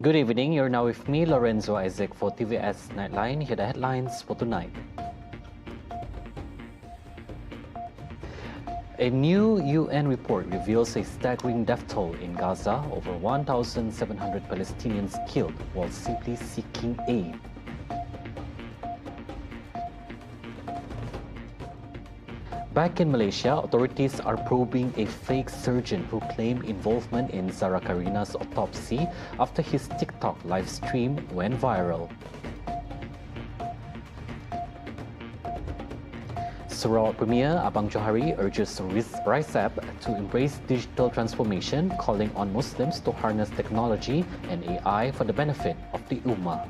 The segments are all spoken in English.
Good evening, you're now with me, Lorenzo Isaac, for TVS Nightline. Here are the headlines for tonight. A new UN report reveals a staggering death toll in Gaza, over 1,700 Palestinians killed while simply seeking aid. Back in Malaysia, authorities are probing a fake surgeon who claimed involvement in ZARA autopsy after his TikTok live stream went viral. Sarawak Premier Abang Johari urges RISAP to embrace digital transformation, calling on Muslims to harness technology and AI for the benefit of the Ummah.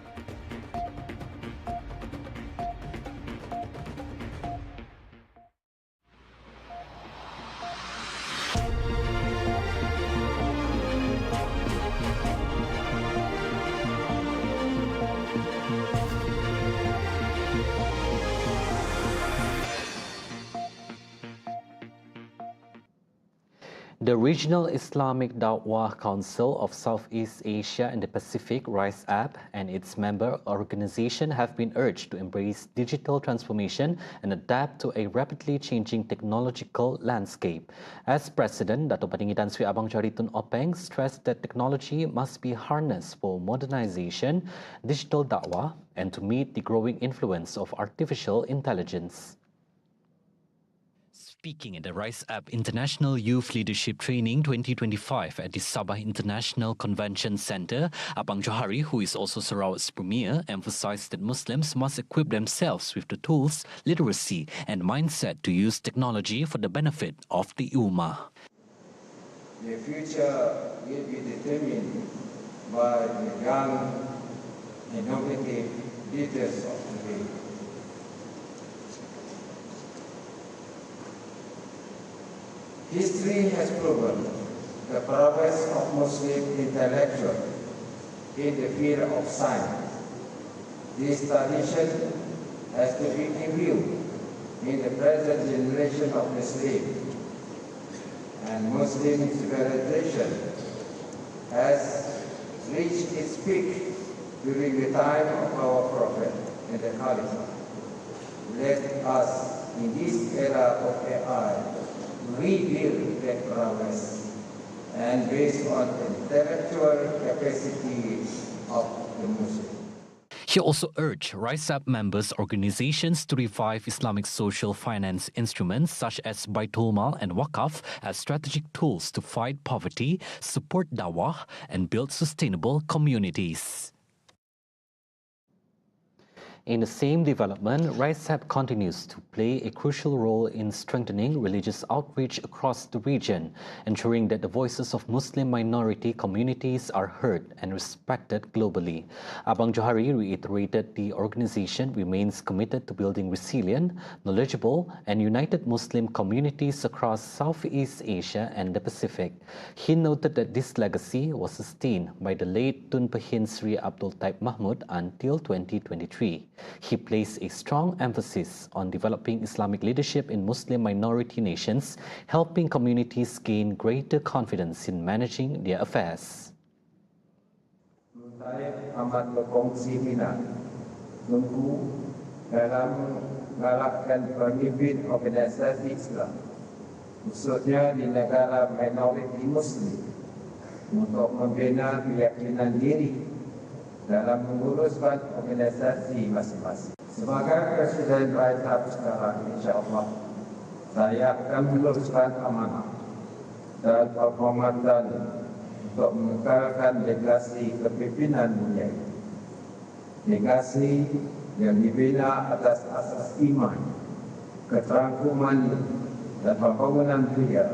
The Regional Islamic Dawah Council of Southeast Asia and the Pacific, RISAP, and its member organization have been urged to embrace digital transformation and adapt to a rapidly changing technological landscape. As President, Dato' Patinggi Tan Sri Abang Johari Tun Openg stressed that technology must be harnessed for modernization, digital da'wah, and to meet the growing influence of artificial intelligence. Speaking at the RISAP International Youth Leadership Training 2025 at the Sabah International Convention Centre, Abang Johari, who is also Sarawak's Premier, emphasised that Muslims must equip themselves with the tools, literacy and mindset to use technology for the benefit of the Ummah. The future will be determined by the young, innovative leaders of today. History has proven the prowess of Muslim intellectuals in the field of science. This tradition has to be reviewed in the present generation of Muslims, and Muslim civilization has reached its peak during the time of our Prophet and the Caliphate. Let us, in this era of AI, rebuild that prowess and based on intellectual capacity of the Muslim. He also urged RISAP members organizations to revive Islamic social finance instruments such as Baitul Mal and Waqaf as strategic tools to fight poverty, support dawah, and build sustainable communities. In the same development, RISAP continues to play a crucial role in strengthening religious outreach across the region, ensuring that the voices of Muslim minority communities are heard and respected globally. Abang Johari reiterated the organization remains committed to building resilient, knowledgeable and united Muslim communities across Southeast Asia and the Pacific. He noted that this legacy was sustained by the late Tun Pehin Sri Abdul Taib Mahmud until 2023. He placed a strong emphasis on developing Islamic leadership in Muslim minority nations, helping communities gain greater confidence in managing their affairs. Saya amat berkongsi minat menunggu dalam mengalahkan pemimpin organisasi Islam, khususnya di negara minoriti Muslim, untuk membina keyakinan diri dalam menguruskan organisasi masing-masing. Sebagai Presiden RISAP sekarang, insyaAllah, saya akan meneruskan amanah dan penghormatan untuk mengekalkan legasi kepimpinan dunia. Legasi yang dibina atas asas iman, keterangkuman dan pembangunan dunia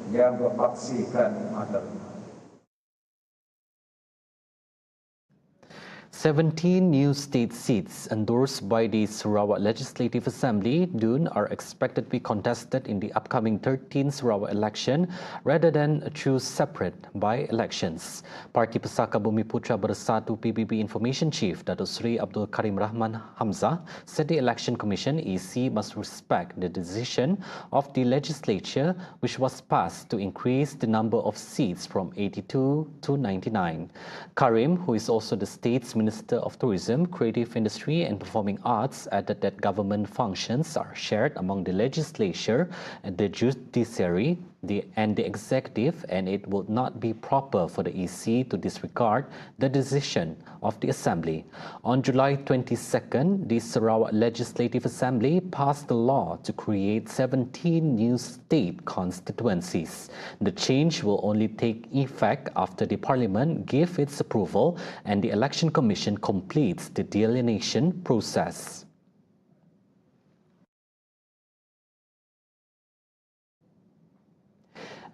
yang berpaksikan mata. 17 new state seats endorsed by the Sarawak Legislative Assembly (DUN) are expected to be contested in the upcoming 13th Sarawak election rather than through separate by-elections. Parti Pesaka Bumi Putra Bersatu PBB Information Chief Datuk Seri Abdul Karim Rahman Hamzah said the Election Commission (EC) must respect the decision of the legislature, which was passed to increase the number of seats from 82 to 99. Karim, who is also the state's Minister of Tourism, Creative Industry and Performing Arts, added that government functions are shared among the legislature and the judiciary and the executive, and it would not be proper for the EC to disregard the decision of the Assembly. On July 22nd, the Sarawak Legislative Assembly passed a law to create 17 new state constituencies. The change will only take effect after the Parliament gave its approval and the Election Commission completes the delineation process.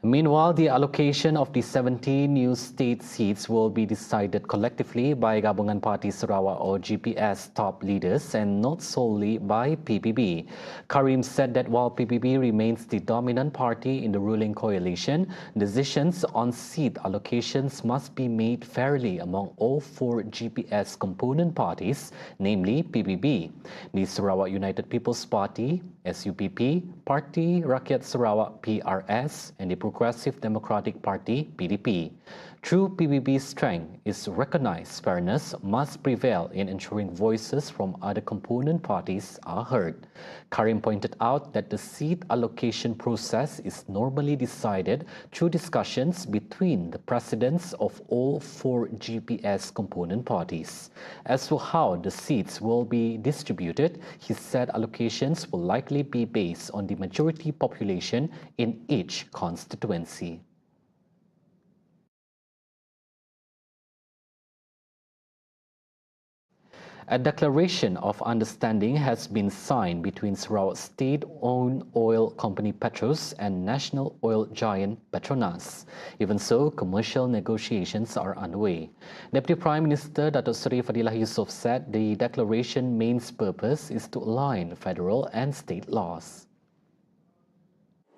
Meanwhile, the allocation of the 17 new state seats will be decided collectively by Gabungan Parti Sarawak or GPS top leaders and not solely by PBB. Karim said that while PBB remains the dominant party in the ruling coalition, decisions on seat allocations must be made fairly among all four GPS component parties, namely PBB, the Sarawak United People's Party, SUPP, Parti Rakyat Sarawak PRS, and the Progressive Democratic Party PDP. True PBB's strength is recognized fairness must prevail in ensuring voices from other component parties are heard. Karim pointed out that the seat allocation process is normally decided through discussions between the presidents of all four GPS component parties. As for how the seats will be distributed, he said allocations will likely be based on the majority population in each constituency. A declaration of understanding has been signed between Sarawak state-owned oil company Petros and national oil giant Petronas. Even so, commercial negotiations are underway. Deputy Prime Minister Datuk Seri Fadilah Yusof said the declaration main purpose is to align federal and state laws.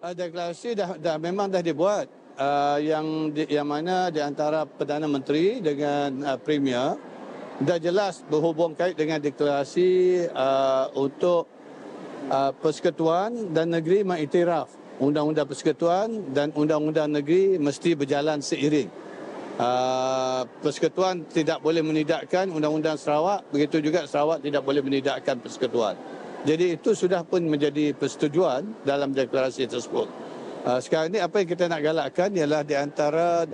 Deklarasi memang dah dibuat, yang mana di antara Perdana Menteri dengan Premier dah jelas berhubung kait dengan deklarasi untuk persekutuan dan negeri mengiktiraf undang-undang persekutuan dan undang-undang negeri mesti berjalan seiring. Persekutuan tidak boleh menidakkan undang-undang Sarawak, begitu juga Sarawak tidak boleh menidakkan persekutuan. Jadi itu sudah pun menjadi persetujuan dalam deklarasi tersebut. Sekarang ini apa yang kita nak galakkan ialah di antara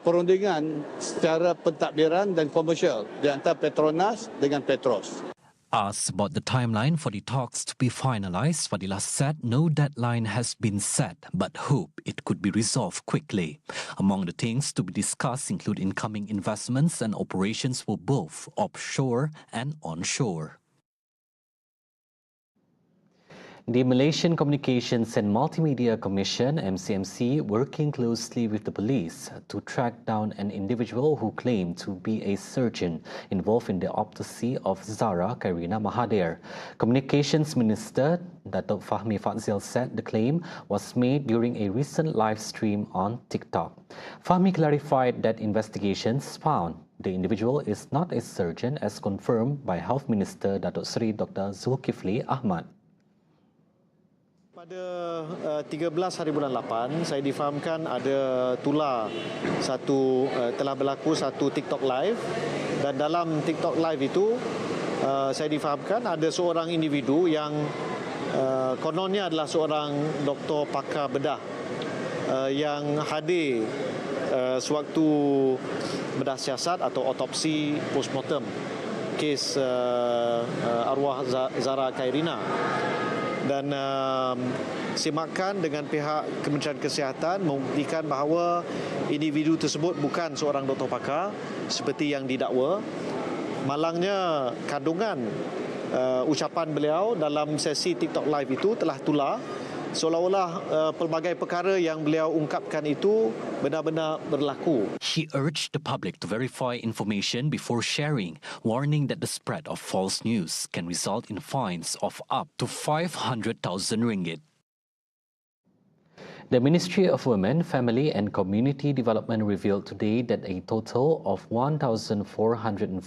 perundingan secara pentadbiran dan komersial di antara Petronas dengan Petros. Asked about the timeline for the talks to be finalized, Fadilah said no deadline has been set, but hope it could be resolved quickly. Among the things to be discussed include incoming investments and operations for both offshore and onshore. The Malaysian Communications and Multimedia Commission, MCMC, working closely with the police to track down an individual who claimed to be a surgeon involved in the autopsy of ZARA Kairina Mahathir. Communications Minister Datuk Fahmi Fadzil said the claim was made during a recent live stream on TikTok. Fahmi clarified that investigations found the individual is not a surgeon as confirmed by Health Minister Datuk Seri Dr. Zulkifli Ahmad. Pada 13 hari bulan 8, saya difahamkan ada telah berlaku satu TikTok live, dan dalam TikTok live itu saya difahamkan ada seorang individu yang kononnya adalah seorang doktor pakar bedah yang hadir sewaktu bedah siasat atau otopsi postmortem kes arwah ZARA Kairina. Dan semakan dengan pihak Kementerian Kesihatan membuktikan bahawa individu tersebut bukan seorang doktor pakar seperti yang didakwa. Malangnya kandungan ucapan beliau dalam sesi TikTok live itu telah tular seolah-olah pelbagai perkara yang beliau ungkapkan itu benar-benar berlaku. He urged the public to verify information before sharing, warning that the spread of false news can result in fines of up to 500,000 ringgit. The Ministry of Women, Family and Community Development revealed today that a total of 1,443,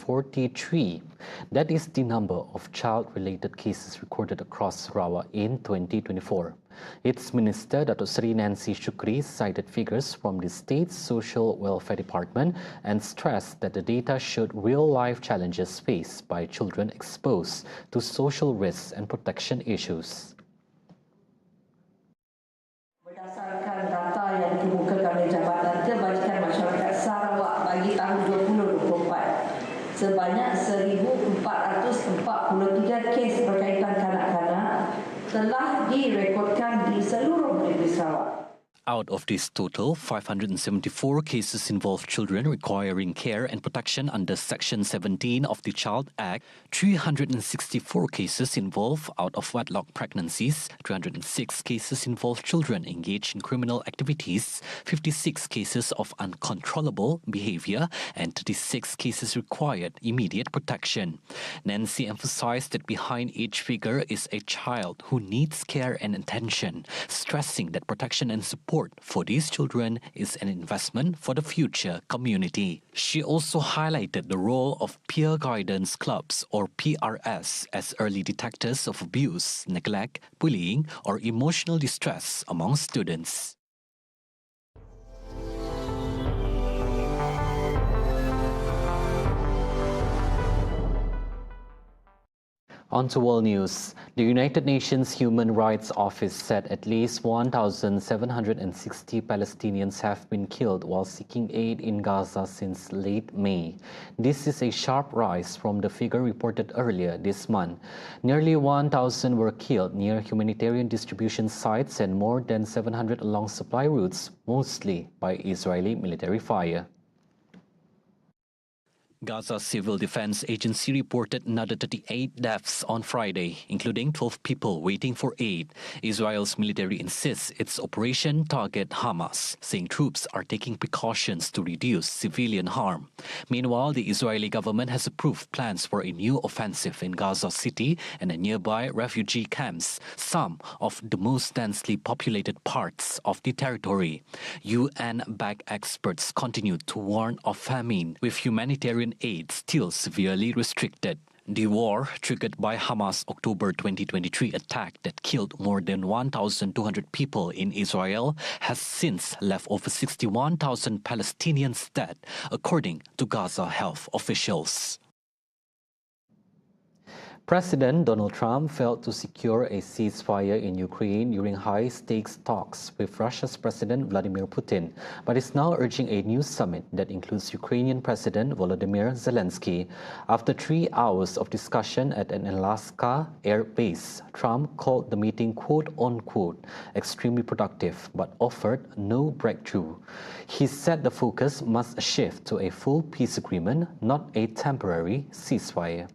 that is the number of child-related cases recorded across Sarawak in 2024. Its Minister, Datuk Seri Nancy Shukri, cited figures from the state's Social Welfare Department and stressed that the data showed real-life challenges faced by children exposed to social risks and protection issues. Berdasarkan data yang dikemukakan oleh Jabatan Kebajikan Masyarakat Sarawak bagi tahun 2024, sebanyak 1,443 kes berkaitan kanak-kanak telah direkodkan di seluruh negeri Sarawak. Out of this total, 574 cases involve children requiring care and protection under Section 17 of the Child Act, 364 cases involve out-of-wedlock pregnancies, 306 cases involve children engaged in criminal activities, 56 cases of uncontrollable behavior, and 36 cases required immediate protection. Nancy emphasized that behind each figure is a child who needs care and attention, stressing that protection and support for these children is an investment for the future community. She also highlighted the role of peer guidance clubs or PRS as early detectors of abuse, neglect, bullying or emotional distress among students. On to world news. The United Nations Human Rights Office said at least 1,760 Palestinians have been killed while seeking aid in Gaza since late May. This is a sharp rise from the figure reported earlier this month. Nearly 1,000 were killed near humanitarian distribution sites and more than 700 along supply routes, mostly by Israeli military fire. Gaza Civil Defense Agency reported another 38 deaths on Friday, including 12 people waiting for aid. Israel's military insists its operation target Hamas, saying troops are taking precautions to reduce civilian harm. Meanwhile, the Israeli government has approved plans for a new offensive in Gaza City and the nearby refugee camps, some of the most densely populated parts of the territory. UN-backed experts continue to warn of famine, with humanitarian aid still severely restricted. The war, triggered by Hamas' October 2023 attack that killed more than 1,200 people in Israel, has since left over 61,000 Palestinians dead, according to Gaza health officials. President Donald Trump failed to secure a ceasefire in Ukraine during high-stakes talks with Russia's President Vladimir Putin, but is now urging a new summit that includes Ukrainian President Volodymyr Zelensky. After 3 hours of discussion at an Alaska air base, Trump called the meeting quote-unquote extremely productive but offered no breakthrough. He said the focus must shift to a full peace agreement, not a temporary ceasefire.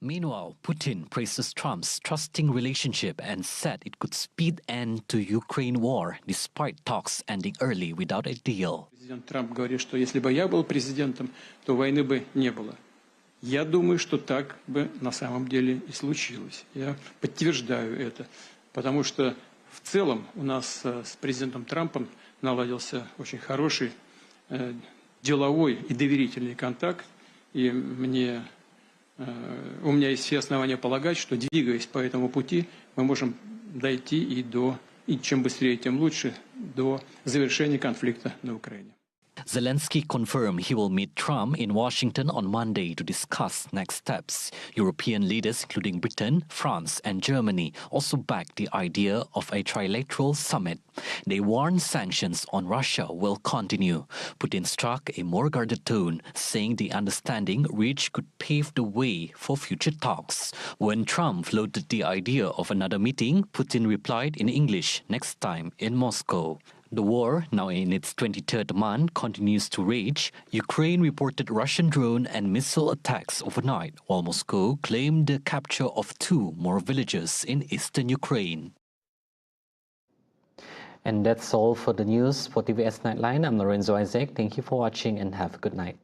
Meanwhile, Putin praises Trump's trusting relationship and said it could speed end to Ukraine war despite talks ending early without a deal. Президент Трамп говорит, что если бы я был президентом, то войны бы не было. Я думаю, что так бы на самом деле и случилось. Я подтверждаю это, потому что в целом у нас с президентом Трампом наладился очень хороший деловой и доверительный контакт, и у меня есть все основания полагать, что, двигаясь по этому пути, мы можем дойти и чем быстрее, тем лучше, до завершения конфликта на Украине. Zelensky confirmed he will meet Trump in Washington on Monday to discuss next steps. European leaders, including Britain, France and Germany, also backed the idea of a trilateral summit. They warned sanctions on Russia will continue. Putin struck a more guarded tone, saying the understanding reached could pave the way for future talks. When Trump floated the idea of another meeting, Putin replied in English next time in Moscow. The war, now in its 23rd month, continues to rage. Ukraine reported Russian drone and missile attacks overnight, while Moscow claimed the capture of 2 more villages in eastern Ukraine. And that's all for the news for TVS Nightline. I'm Lorenzo Isaac. Thank you for watching and have a good night.